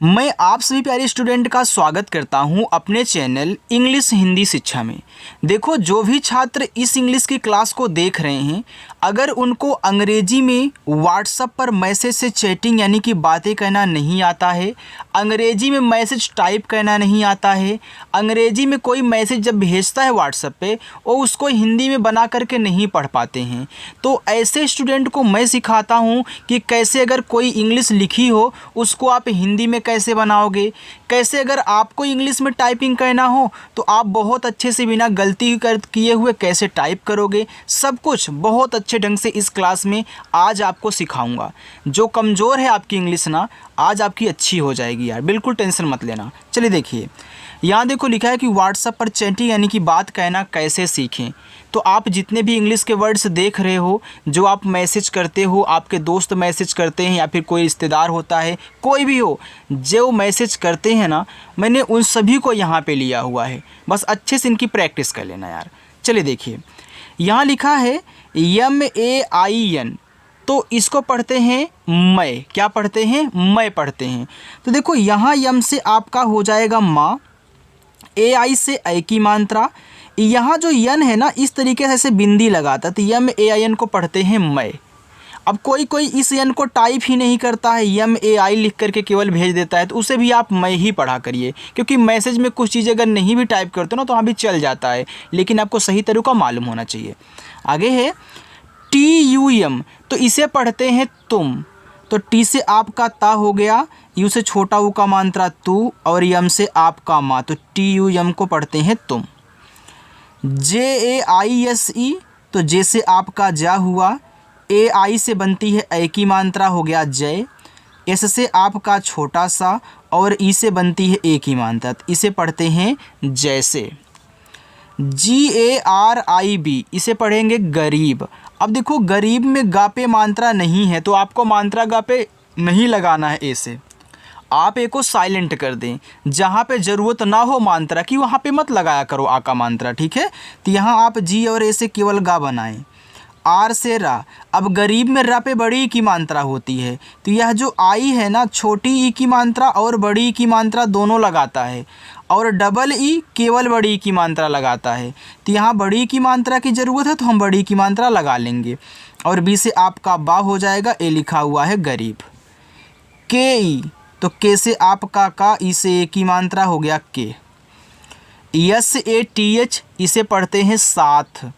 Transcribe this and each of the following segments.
मैं आप सभी प्यारे स्टूडेंट का स्वागत करता हूं अपने चैनल इंग्लिश हिंदी शिक्षा में। देखो, जो भी छात्र इस इंग्लिश की क्लास को देख रहे हैं, अगर उनको अंग्रेजी में व्हाट्सएप पर मैसेज से चैटिंग यानी कि बातें कहना नहीं आता है, अंग्रेजी में मैसेज टाइप करना नहीं आता है, अंग्रेजी में कोई मैसेज जब भेजता है व्हाट्सएप पे वो उसको हिंदी में बना करके नहीं पढ़ पाते हैं, तो ऐसे स्टूडेंट को मैं सिखाता हूँ कि कैसे अगर कोई इंग्लिश लिखी हो उसको आप हिंदी में कैसे बनाओगे, कैसे अगर आपको इंग्लिश में टाइपिंग करना हो तो आप बहुत अच्छे से बिना गलती किए हुए कैसे टाइप करोगे, सब कुछ बहुत अच्छे ढंग से इस क्लास में आज आपको सिखाऊंगा। जो कमज़ोर है आपकी इंग्लिश ना, आज आपकी अच्छी हो जाएगी यार, बिल्कुल टेंशन मत लेना। चलिए देखिए, यहाँ देखो लिखा है कि व्हाट्सएप पर चैटिंग यानी कि बात कहना कैसे सीखें। तो आप जितने भी इंग्लिश के वर्ड्स देख रहे हो, जो आप मैसेज करते हो, आपके दोस्त मैसेज करते हैं या फिर कोई रिश्तेदार होता है, कोई भी हो, जो मैसेज करते हैं ना, मैंने उन सभी को यहाँ पे लिया हुआ है। बस अच्छे से इनकी प्रैक्टिस कर लेना यार। चलिए देखिए, यहाँ लिखा है MAIN, तो इसको पढ़ते हैं मैं। क्या पढ़ते हैं? मैं पढ़ते हैं। तो देखो यहाँ यम से आपका हो जाएगा माँ, AI से ऐ की मात्रा। यहाँ जो यन है ना, इस तरीके से ऐसे बिंदी लगाता है, तो MAIN को पढ़ते हैं मैं। अब कोई कोई इस यन को टाइप ही नहीं करता है, MAI लिख करके केवल भेज देता है, तो उसे भी आप मैं ही पढ़ा करिए, क्योंकि मैसेज में कुछ चीज़ें अगर नहीं भी टाइप करते हो ना तो वहाँ भी चल जाता है, लेकिन आपको सही तरीका मालूम होना चाहिए। आगे है TUM, तो इसे पढ़ते हैं तुम। तो टी से आपका ता हो गया, यू से छोटा ऊ का मात्रा तू, और यम से आपका माँ, तो TUM को पढ़ते हैं तुम। JAISE, तो जे से आपका जा हुआ, AI से बनती है ऐ की मात्रा, हो गया जय। एस से आपका छोटा सा, और ई से बनती है ए की मात्रा, तो इसे पढ़ते हैं जैसे। GARIB, इसे पढ़ेंगे गरीब। अब देखो, गरीब में गा पे मात्रा नहीं है, तो आपको मात्रा गा पे नहीं लगाना है ए से, आप ए को साइलेंट कर दें। जहाँ पे ज़रूरत ना हो मात्रा की वहाँ पे मत लगाया करो आ का मात्रा, ठीक है। तो यहाँ आप जी और ए से केवल गा बनाएं। आर से रा, अब गरीब में रा पे बड़ी ई की मात्रा होती है, तो यह जो आई है ना, छोटी ई की मात्रा और बड़ी ई की मात्रा दोनों लगाता है, और डबल ई केवल बड़ी ई की मात्रा लगाता है। तो यहाँ बड़ी ई की मात्रा की ज़रूरत है तो हम बड़ी ई की मात्रा लगा लेंगे, और बी से आपका बा हो जाएगा, ए लिखा हुआ है गरीब। के ई, तो के से आपका का, ई से ए की मात्रा, हो गया के। SATH, इसे पढ़ते हैं साथ।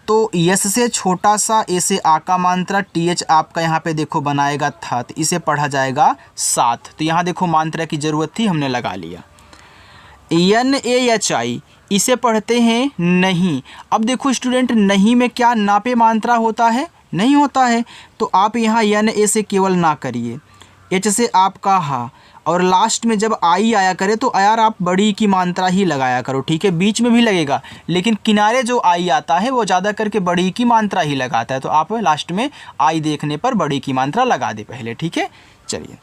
तो यस से छोटा सा, ए से आ का मात्रा, TH आपका यहाँ पे देखो बनाएगा था, तो इसे पढ़ा जाएगा साथ। तो यहाँ देखो मात्रा की ज़रूरत थी, हमने लगा लिया। NAHI, इसे पढ़ते हैं नहीं। अब देखो स्टूडेंट, नहीं में क्या ना पे मात्रा होता है? नहीं होता है, तो आप यहाँ NA से केवल ना करिए। H से आपका हा, और लास्ट में जब आई आया करे तो यार आप बड़ी की मात्रा ही लगाया करो, ठीक है। बीच में भी लगेगा, लेकिन किनारे जो आई आता है वो ज़्यादा करके बड़ी की मात्रा ही लगाता है, तो आप लास्ट में आई देखने पर बड़ी की मात्रा लगा दे पहले, ठीक है। चलिए,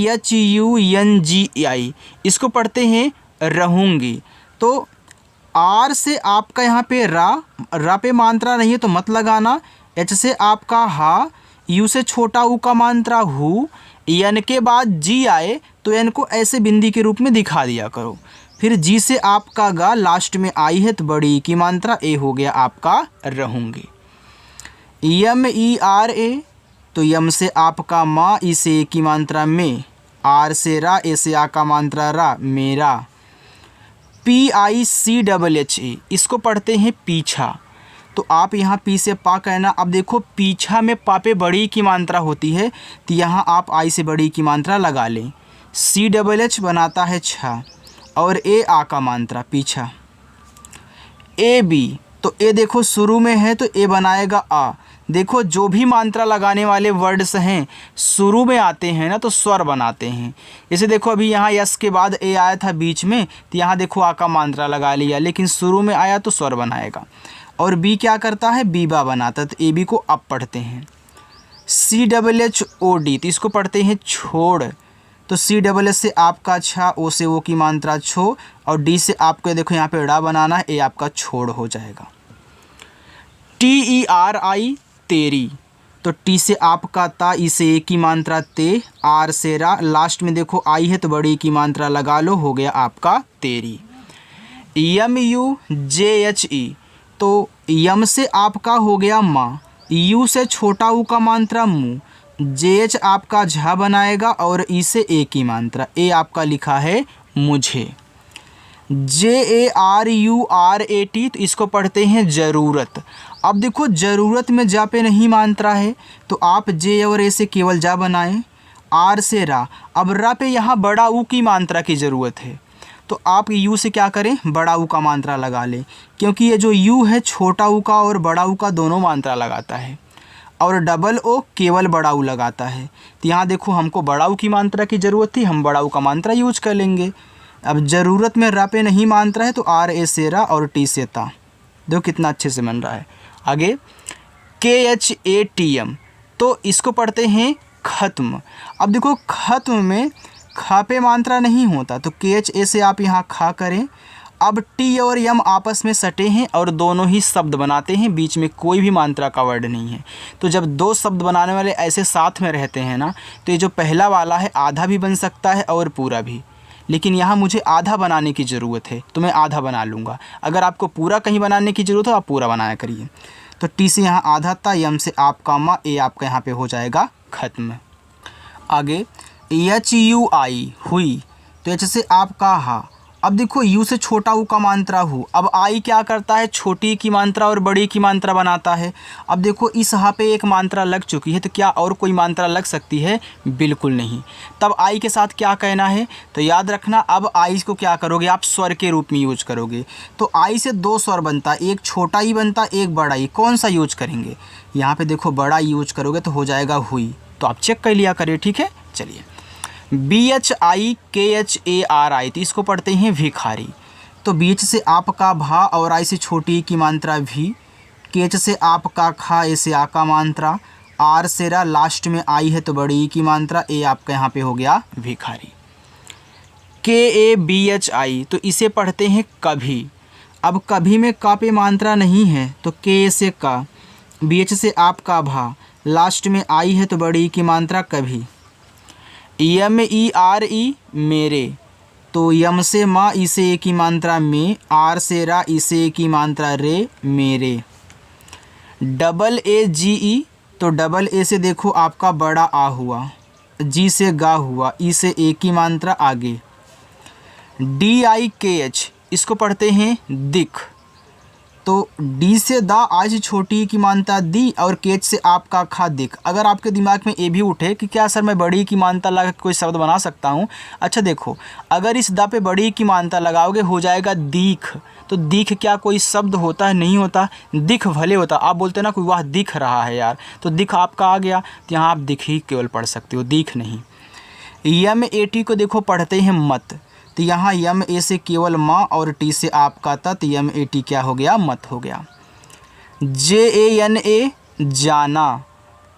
RAHUNGI, इसको पढ़ते हैं रहूँगी। तो आर से आपका यहाँ पे रा पे मात्रा नहीं है तो मत लगाना। एच से आपका हा, यू से छोटा ऊ का मात्रा हु, एन के बाद जी आए तो एन को ऐसे बिंदी के रूप में दिखा दिया करो। फिर जी से आपका गा, लास्ट में आई है तो बड़ी की मात्रा, ए हो गया आपका रहूँगी। MERA, तो यम से आपका माँ, ई से ए की मात्रा में, आर से रा, ए से आ का मात्रा रा, मेरा। PICHHA, इसको पढ़ते हैं पीछा। तो आप यहाँ पी से पा कहना। अब देखो, पीछा में पा पे बड़ी की मात्रा होती है, तो यहाँ आप आई से बड़ी की मात्रा लगा लें। CHH बनाता है छा, और ए आ का मात्रा, पीछा। AB, तो ए देखो शुरू में है तो ए बनाएगा आ। देखो, जो भी मात्रा लगाने वाले वर्ड्स हैं शुरू में आते हैं ना तो स्वर बनाते हैं। जैसे देखो, अभी यहाँ यस के बाद ए आया था बीच में, तो यहाँ देखो आ का मात्रा लगा लिया, लेकिन शुरू में आया तो स्वर बनाएगा। और बी क्या करता है? बीबा बनाता है, तो ए बी को अब पढ़ते हैं। CHHOD, तो इसको पढ़ते हैं छोड़। तो CHH से आपका छा, ओ से ओ की मात्रा छो, और डी से आपको देखो यहाँ पे ड़ा बनाना है, ए आपका छोड़ हो जाएगा। TERI, तेरी। तो टी से आपका ता, ई से ए की मात्रा ते, आर से रा, लास्ट में देखो आई है तो बड़ी की मात्रा लगा लो, हो गया आपका तेरी। यम यू जे एच ई, तो यम से आपका हो गया माँ, यू से छोटा ऊ का मात्रा मु, जे एच आपका झा बनाएगा और ई से ए की मात्रा, ए आपका लिखा है मुझे। J A R U R A T, तो इसको पढ़ते हैं ज़रूरत। अब देखो ज़रूरत में जा पे नहीं मात्रा है तो आप जे और ए से केवल जा बनाएं, आर से रा, अब रा पे यहाँ बड़ा ऊ की मात्रा की ज़रूरत है तो आप यू से क्या करें, बड़ा ऊ का मात्रा लगा लें, क्योंकि ये जो यू है छोटा ऊ का और बड़ा ऊ का दोनों मात्रा लगाता है, और डबल ओ केवल बड़ा ऊ लगाता है। तो यहाँ देखो हमको बड़ा ऊ की मात्रा की ज़रूरत थी, हम बड़ा ऊ का मात्रा यूज कर लेंगे। अब ज़रूरत में रा पे नहीं मात्रा है तो आर ए से रा और टी से ता, देखो कितना अच्छे से बन रहा है। आगे के एच ए टी एम, तो इसको पढ़ते हैं ख़त्म। अब देखो ख़त्म में खा पे मात्रा नहीं होता तो के एच ए से आप यहाँ खा करें। अब टी और यम आपस में सटे हैं और दोनों ही शब्द बनाते हैं, बीच में कोई भी मात्रा का वर्ड नहीं है। तो जब दो शब्द बनाने वाले ऐसे साथ में रहते हैं ना, तो ये जो पहला वाला है आधा भी बन सकता है और पूरा भी, लेकिन यहाँ मुझे आधा बनाने की ज़रूरत है तो मैं आधा बना लूँगा। अगर आपको पूरा कहीं बनाने की ज़रूरत हो आप पूरा बनाया करिए। तो टी से यहाँ आधा था, यम से आपका माँ, ए आपका यहाँ पे हो जाएगा ख़त्म। आगे एच यू आई हुई, तो एच से आपका हा। अब देखो यू से छोटा ऊ का मात्रा हु, अब आई क्या करता है, छोटी की मात्रा और बड़ी की मात्रा बनाता है। अब देखो इस हा पे एक मात्रा लग चुकी है तो क्या और कोई मात्रा लग सकती है, बिल्कुल नहीं। तब आई के साथ क्या कहना है, तो याद रखना अब आई को क्या करोगे आप, स्वर के रूप में यूज करोगे। तो आई से दो स्वर बनता, एक छोटा ही बनता एक बड़ा ही, कौन सा यूज करेंगे, यहाँ पे देखो बड़ा यूज करोगे तो हो जाएगा हुई। तो आप चेक कर लिया करिए, ठीक है। चलिए बी एच आई के एच ए आर आई, तो इसको पढ़ते हैं भिखारी। तो बी एच से आपका भा और आई से छोटी की मात्रा भी, के एच से आपका खा, ए से आ का मात्रा, आर से रा, लास्ट में आई है तो बड़ी की मात्रा, ए आपका यहाँ पे हो गया भिखारी। के ए बी एच आई, तो इसे पढ़ते हैं कभी। अब कभी में का पे मात्रा नहीं है तो के से का, बी एच से आपका भा, लास्ट में आई है तो बड़ी की मात्रा कभी। यम ई आर ई मेरे, तो यम से माँ, ई से ए की मात्रा में, आर से रा, ई से ए की मात्रा रे, मेरे। डबल ए जी ई, तो डबल ए से देखो आपका बड़ा आ हुआ, जी से गा हुआ, ई से ए की मात्रा आगे। डी आई के एच, इसको पढ़ते हैं दिख। तो डी से दा, आई से छोटी की मात्रा दी और केच से आपका खा दिख। अगर आपके दिमाग में ये भी उठे कि क्या सर मैं बड़ी की मात्रा लगा कोई शब्द बना सकता हूँ, अच्छा देखो अगर इस दा पे बड़ी की मात्रा लगाओगे हो जाएगा दीख। तो दीख क्या कोई शब्द होता है, नहीं होता, दिख भले होता। आप बोलते ना कोई वाह दिख रहा है यार, तो दिख आपका आ गया, तो यहाँ आप दिख ही केवल पढ़ सकते हो, दिख नहीं। यम ए टी को देखो पढ़ते हैं मत, तो यहाँ यम ए से केवल माँ और टी से आपका ता, तो यम ए टी क्या हो गया, मत हो गया। जे ए एन ए जाना,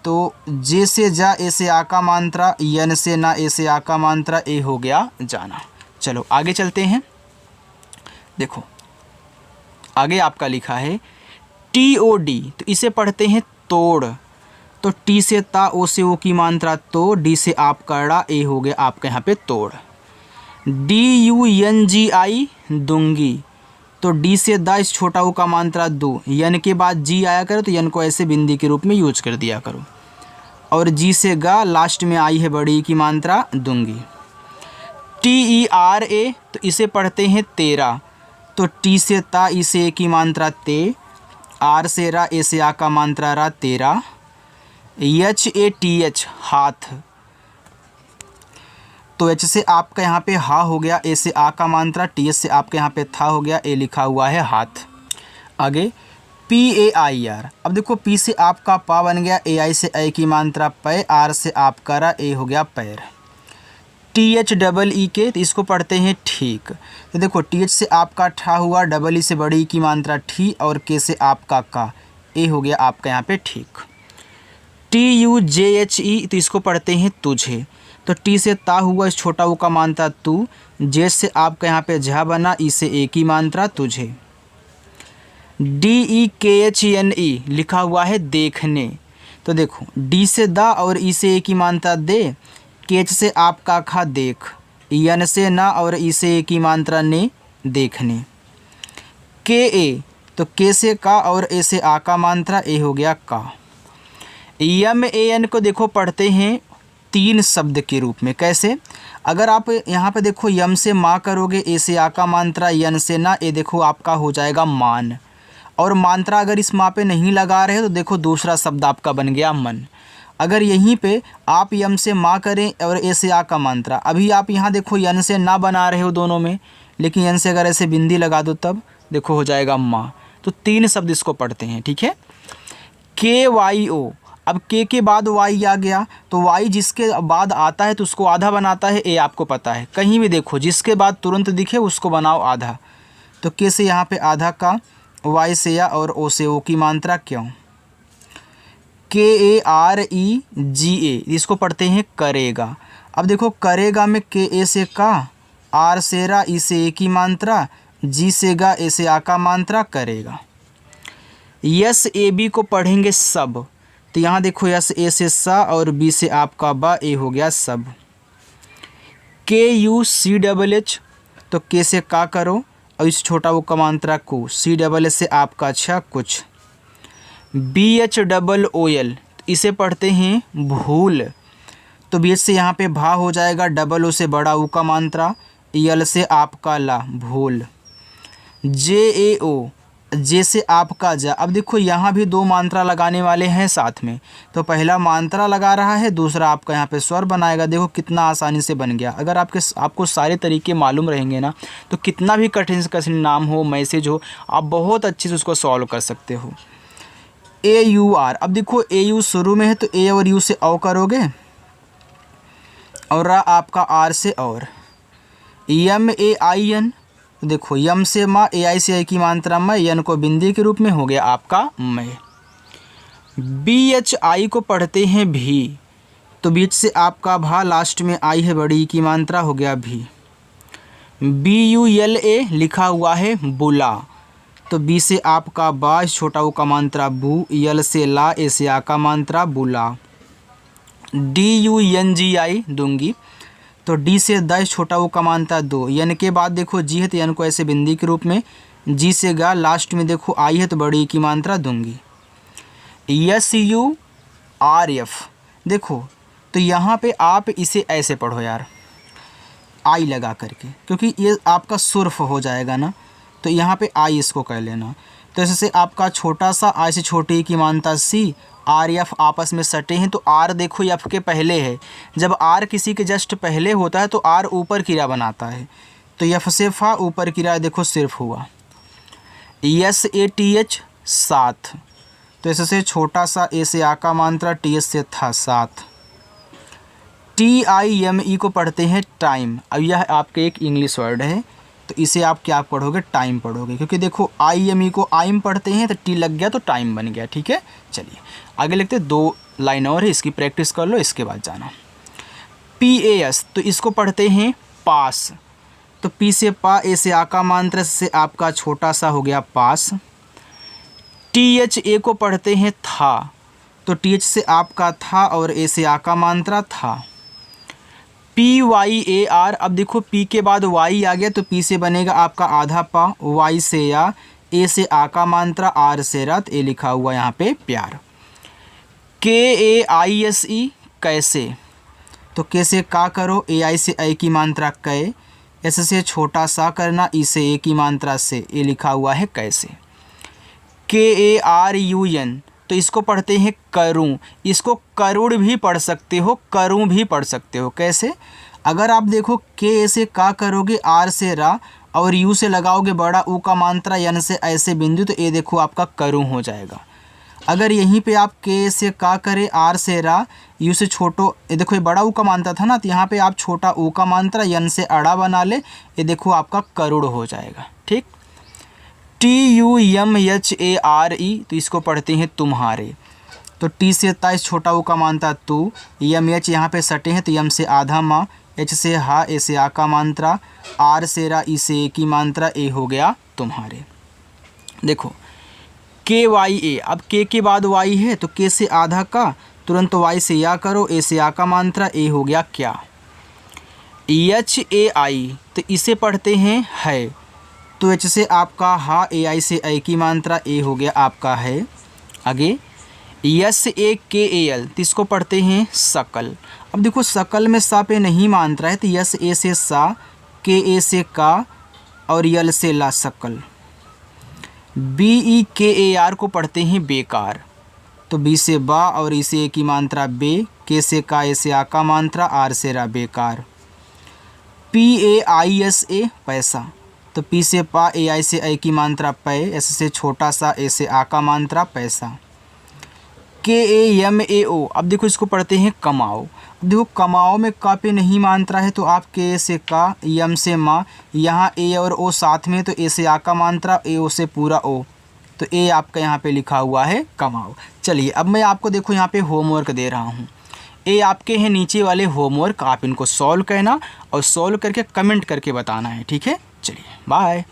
तो जे से जा, ए से आ का मात्रा, यन से ना, ए से आ का मात्रा, ए हो गया जाना। चलो आगे चलते हैं। देखो आगे आपका लिखा है टी ओ डी, तो इसे पढ़ते हैं तोड़। तो टी से ता, ओ से ओ की मात्रा तो, डी से आपका ड़ा, ए हो गया आपका यहाँ पे तोड़। डी यू एन जी आई दूंगी, तो डी से दा, इस छोटा ऊ का मात्रा दो, यन के बाद जी आया करो तो यन को ऐसे बिंदी के रूप में यूज कर दिया करो, और जी से गा, लास्ट में आई है बड़ी की मात्रा दूंगी। टी ई आर ए, तो इसे पढ़ते हैं तेरा। तो टी से ता, ई से ए की मात्रा ते, आर से रा, ए से आ का मात्रा रा, तेरा। एच ए टी एच हाथ, तो एच से आपका यहाँ पे हा हो गया, ए से आ का मात्रा, टी एच से आपके यहाँ पे था हो गया, ए लिखा हुआ है हाथ। आगे पी ए आई आर, अब देखो पी से आपका पा बन गया, ए आई से ए की मात्रा पै, आर से आपका रा, ए हो गया पैर। टी एच डबल ई के, तो इसको पढ़ते हैं ठीक। तो देखो टी एच से आपका ठा हुआ, डबल ई से बड़ी की मात्रा ठी, और के से आपका का, ए हो गया आपका यहाँ पे ठीक। T you J H E, तो इसको पढ़ते हैं तुझे। तो टी से ता हुआ, इस छोटा ऊ का मात्रा तू, जे से आपका यहाँ पे झा बना, ई से ए की मात्रा तुझे। डी ई के एच एन ई लिखा हुआ है देखने, तो देखो डी से द और ई से ए की मात्रा दे, केच से आपका खा देख, यन से ना और ई से ए की मात्रा ने देखने। के ए तो के से का और ए से आ का मात्रा ए हो गया का। यम ए एन को देखो पढ़ते हैं तीन शब्द के रूप में। कैसे? अगर आप यहाँ पे देखो यम से माँ करोगे, ए से आ का मात्रा, यन से ना, ए देखो आपका हो जाएगा मान। और मात्रा अगर इस माँ पे नहीं लगा रहे तो देखो दूसरा शब्द आपका बन गया मन। अगर यहीं पे आप यम से माँ करें और ए से आ का मात्रा, अभी आप यहाँ देखो यन से ना बना रहे हो दोनों में, लेकिन यन से अगर ऐसे बिंदी लगा दो तब देखो हो जाएगा माँ। तो तीन शब्द इसको पढ़ते हैं, ठीक है। के वाई ओ, अब के बाद वाई आ गया तो वाई जिसके बाद आता है तो उसको आधा बनाता है, ए आपको पता है। कहीं भी देखो जिसके बाद तुरंत दिखे उसको बनाओ आधा। तो के से यहाँ पे आधा का, वाई से या और ओ से ओ की मात्रा क्यों। के ए आर ई जी ए, इसको पढ़ते हैं करेगा। अब देखो करेगा में के ए से का, आर से रा, ई से ए की मात्रा, जी से गा, ए से आ का मात्रा करेगा। यस ए बी को पढ़ेंगे सब, तो यहाँ देखो यस ए से सा और बी से आपका बा, ए हो गया सब। के यू सी डबल एच, तो के से का करो और इस छोटा वो का मात्रा को, सी डबल एच से आपका अच्छा कुछ। B H double O L, इसे पढ़ते हैं भूल, तो बी एच से यहाँ पे भा हो जाएगा, डबल ओ से बड़ा ऊ का मात्रा, यल से आपका ला भूल। जे ए ओ, जे से आपका जा। अब देखो यहाँ भी दो मात्रा लगाने वाले हैं साथ में, तो पहला मात्रा लगा रहा है, दूसरा आपका यहाँ पे स्वर बनाएगा। देखो कितना आसानी से बन गया। अगर आपको सारे तरीके मालूम रहेंगे ना तो कितना भी कठिन से कठिन नाम हो, मैसेज हो, आप बहुत अच्छे से उसको सॉल्व कर सकते हो। ए यू आर, अब देखो ए यू शुरू में है तो ए और यू से औ करोगे और रा आपका आर से और। यम ए आई एन, देखो यम से माँ, ए आई से आई की मात्रा मैं, यन को बिंदी के रूप में हो गया आपका मैं। बी एच आई को पढ़ते हैं भी, तो बीच से आपका भा, लास्ट में आई है बड़ी की मात्रा, हो गया भी। बी यू एल ए लिखा हुआ है बुला, तो बी से आपका बा, छोटा ऊ का मात्रा बू, यल से ला, ए से आ का मात्रा बुला। डी यू एन जी आई दूंगी, तो डी से द, छोटा वो का मात्रा दो, यन के बाद देखो जी है तो यन को ऐसे बिंदी के रूप में, जी से गा, लास्ट में देखो आई है तो बड़ी की मात्रा दूंगी। यस यू आर एफ, देखो तो यहाँ पे आप इसे ऐसे पढ़ो यार, आई लगा करके, क्योंकि ये आपका सुर्फ हो जाएगा ना, तो यहाँ पे आई इसको कह लेना। तो ऐसे आपका छोटा सा आई से छोटी की मात्रा सी, आर एफ आपस में सटे हैं, तो आर देखो एफ के पहले है। जब आर किसी के जस्ट पहले होता है तो आर ऊपर क्रिया बनाता है, तो एफ से फा ऊपर क्रिया देखो सिर्फ हुआ। एस ए टी एच साथ, तो ऐसे छोटा सा ए से आ का मात्रा, टी एच से था साथ। टी आई एम ई को पढ़ते हैं टाइम। अब यह आपके एक इंग्लिश वर्ड है, तो इसे आप क्या पढ़ोगे, टाइम पढ़ोगे, क्योंकि देखो आई एम ई को आइम पढ़ते हैं तो टी लग गया तो टाइम बन गया। ठीक है, चलिए आगे लिखते, दो लाइन और है, इसकी प्रैक्टिस कर लो, इसके बाद जाना। पी ए एस, तो इसको पढ़ते हैं पास, तो पी से पा, ए से आ का मात्रा से आपका छोटा सा हो गया पास। टी एच ए को पढ़ते हैं था, तो टी एच से आपका था और ए से आ का मात्रा था। पी वाई ए आर, अब देखो पी के बाद वाई आ गया तो पी से बनेगा आपका आधा पा, वाई से या, ए से आ का मात्रा, आर से रत, ए लिखा हुआ यहाँ पे प्यार। के ए आई एस ई कैसे, तो के से का करो, ए आई से ए की मात्रा कै, एस से छोटा सा करना, ई से ए की मात्रा से, ए लिखा हुआ है कैसे। के ए आर यू एन, तो इसको पढ़ते हैं करूं, इसको करुण भी पढ़ सकते हो, करूं भी पढ़ सकते हो। कैसे, अगर आप देखो के से का करोगे, आर से रा और यू से लगाओगे बड़ा ऊ का मात्रा, यन से ऐसे बिंदु, तो ये देखो आपका करूं हो जाएगा। अगर यहीं पे आप के से का करें, आर से रा, यू से छोटो, ये देखो ये बड़ा ऊ का मात्रा था ना, तो यहाँ पे आप छोटा ऊ का मात्रा, यन से अड़ा बना ले, ये देखो आपका करुड़ हो जाएगा। ठीक, T U M H A R E, तो इसको पढ़ते हैं तुम्हारे, तो टी से ता, इस छोटा ऊ का मात्रा तू, एम एच यहाँ पे सटे हैं तो एम से आधा माँ, एच से हा, ए से आ का मात्रा, आर से रा, ई से ए की मात्रा, ए हो गया तुम्हारे। देखो के वाई ए, अब के के बाद वाई है तो के से आधा का, तुरंत वाई से या करो, ए से आ का मात्रा, ए हो गया क्या। एच ए आई, तो इसे पढ़ते हैं है, तो एच से आपका हा, ए आई से ए की मात्रा, ए हो गया आपका है। आगे यस ए के ए एल, तो इसको पढ़ते हैं सकल। अब देखो सकल में सा पे नहीं मात्रा है, तो यस ए से सा, के ए से का और यल से ला, सकल। बी ई के ए आर को पढ़ते हैं बेकार, तो बी से बा और ई से ए की मात्रा बे, के से का, ए से आ का मात्रा, आर से रा, बेकार। P A I S A पैसा, तो पी से पा, ए आई से ए की मात्रा पै, एस से छोटा सा, ए से आ का मात्रा, पैसा। के ए एम ए ओ, अब देखो इसको पढ़ते हैं कमाओ। देखो कमाओ में का पे नहीं मात्रा है, तो आप के से का, यम से माँ, यहाँ ए और ओ साथ में, तो ए से आ का मात्रा, ए ओ से पूरा ओ, तो ए आपका यहाँ पे लिखा हुआ है कमाओ। चलिए अब मैं आपको देखो यहाँ पे होमवर्क दे रहा हूँ। ये आपके हैं नीचे वाले होमवर्क, आप इनको सॉल्व करना और सॉल्व करके कमेंट करके बताना है, ठीक है। चलिए बाय।